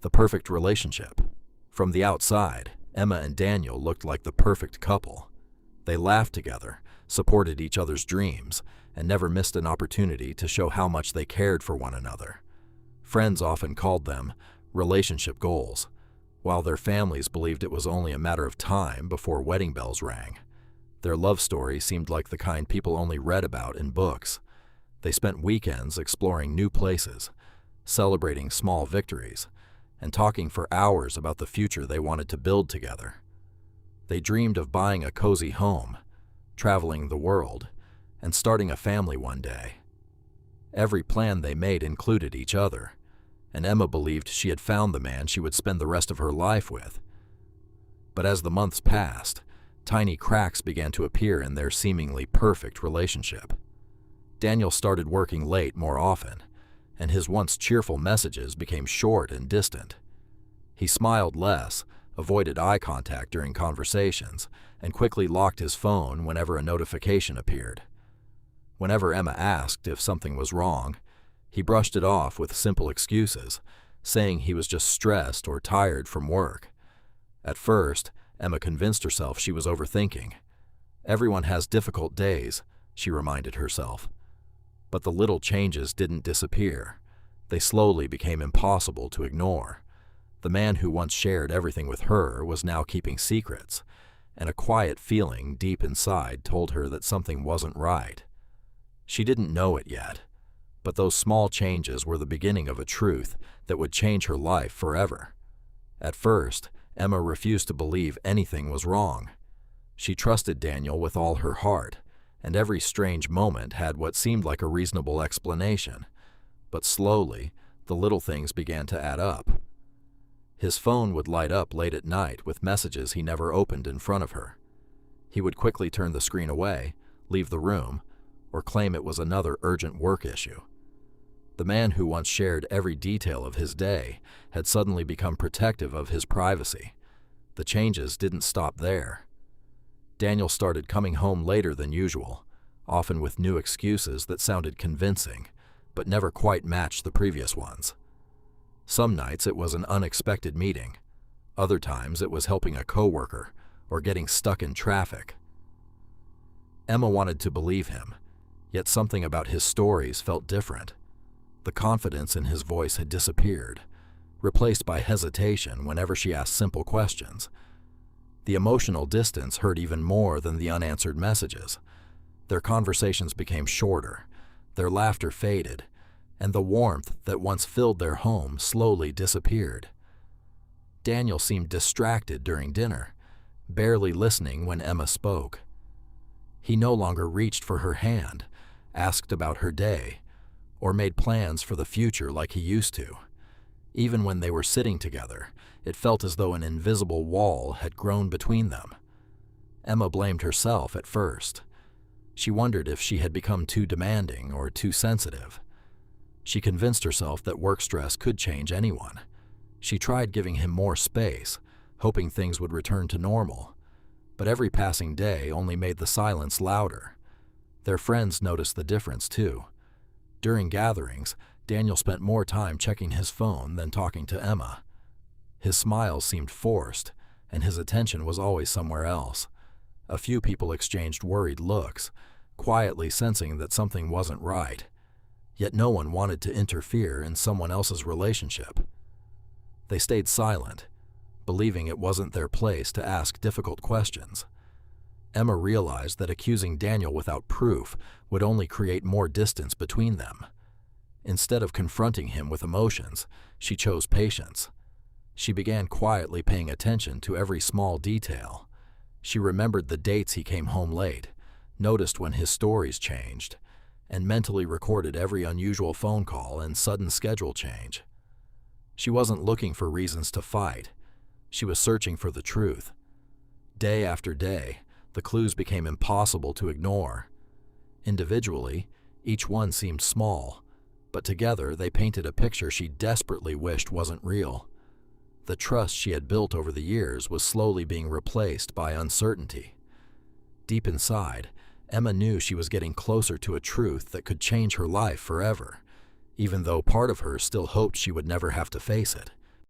The perfect relationship. From the outside, Emma and Daniel looked like the perfect couple. They laughed together, supported each other's dreams, and never missed an opportunity to show how much they cared for one another. Friends often called them relationship goals, while their families believed it was only a matter of time before wedding bells rang. Their love story seemed like the kind people only read about in books. They spent weekends exploring new places, celebrating small victories, and talking for hours about the future they wanted to build together. They dreamed of buying a cozy home, traveling the world, and starting a family one day. Every plan they made included each other, and Emma believed she had found the man she would spend the rest of her life with. But as the months passed, tiny cracks began to appear in their seemingly perfect relationship. Daniel started working late more often, and his once cheerful messages became short and distant. He smiled less, avoided eye contact during conversations, and quickly locked his phone whenever a notification appeared. Whenever Emma asked if something was wrong, he brushed it off with simple excuses, saying he was just stressed or tired from work. At first, Emma convinced herself she was overthinking. Everyone has difficult days, she reminded herself. But the little changes didn't disappear. They slowly became impossible to ignore. The man who once shared everything with her was now keeping secrets, and a quiet feeling deep inside told her that something wasn't right. She didn't know it yet, but those small changes were the beginning of a truth that would change her life forever. At first, Emma refused to believe anything was wrong. She trusted Daniel with all her heart, and every strange moment had what seemed like a reasonable explanation. But slowly, the little things began to add up. His phone would light up late at night with messages he never opened in front of her. He would quickly turn the screen away, leave the room, or claim it was another urgent work issue. The man who once shared every detail of his day had suddenly become protective of his privacy. The changes didn't stop there. Daniel started coming home later than usual, often with new excuses that sounded convincing, but never quite matched the previous ones. Some nights it was an unexpected meeting. Other times it was helping a coworker or getting stuck in traffic. Emma wanted to believe him, yet something about his stories felt different. The confidence in his voice had disappeared, replaced by hesitation whenever she asked simple questions. The emotional distance hurt even more than the unanswered messages. Their conversations became shorter, their laughter faded, and the warmth that once filled their home slowly disappeared. Daniel seemed distracted during dinner, barely listening when Emma spoke. He no longer reached for her hand, asked about her day, or made plans for the future like he used to. Even when they were sitting together, it felt as though an invisible wall had grown between them. Emma blamed herself at first. She wondered if she had become too demanding or too sensitive. She convinced herself that work stress could change anyone. She tried giving him more space, hoping things would return to normal. But every passing day only made the silence louder. Their friends noticed the difference too. During gatherings, Daniel spent more time checking his phone than talking to Emma. His smiles seemed forced, and his attention was always somewhere else. A few people exchanged worried looks, quietly sensing that something wasn't right. Yet no one wanted to interfere in someone else's relationship. They stayed silent, believing it wasn't their place to ask difficult questions. Emma realized that accusing Daniel without proof would only create more distance between them. Instead of confronting him with emotions, she chose patience. She began quietly paying attention to every small detail. She remembered the dates he came home late, noticed when his stories changed, and mentally recorded every unusual phone call and sudden schedule change. She wasn't looking for reasons to fight. She was searching for the truth. Day after day, the clues became impossible to ignore. Individually, each one seemed small, but together they painted a picture she desperately wished wasn't real. The trust she had built over the years was slowly being replaced by uncertainty. Deep inside, Emma knew she was getting closer to a truth that could change her life forever, even though part of her still hoped she would never have to face it.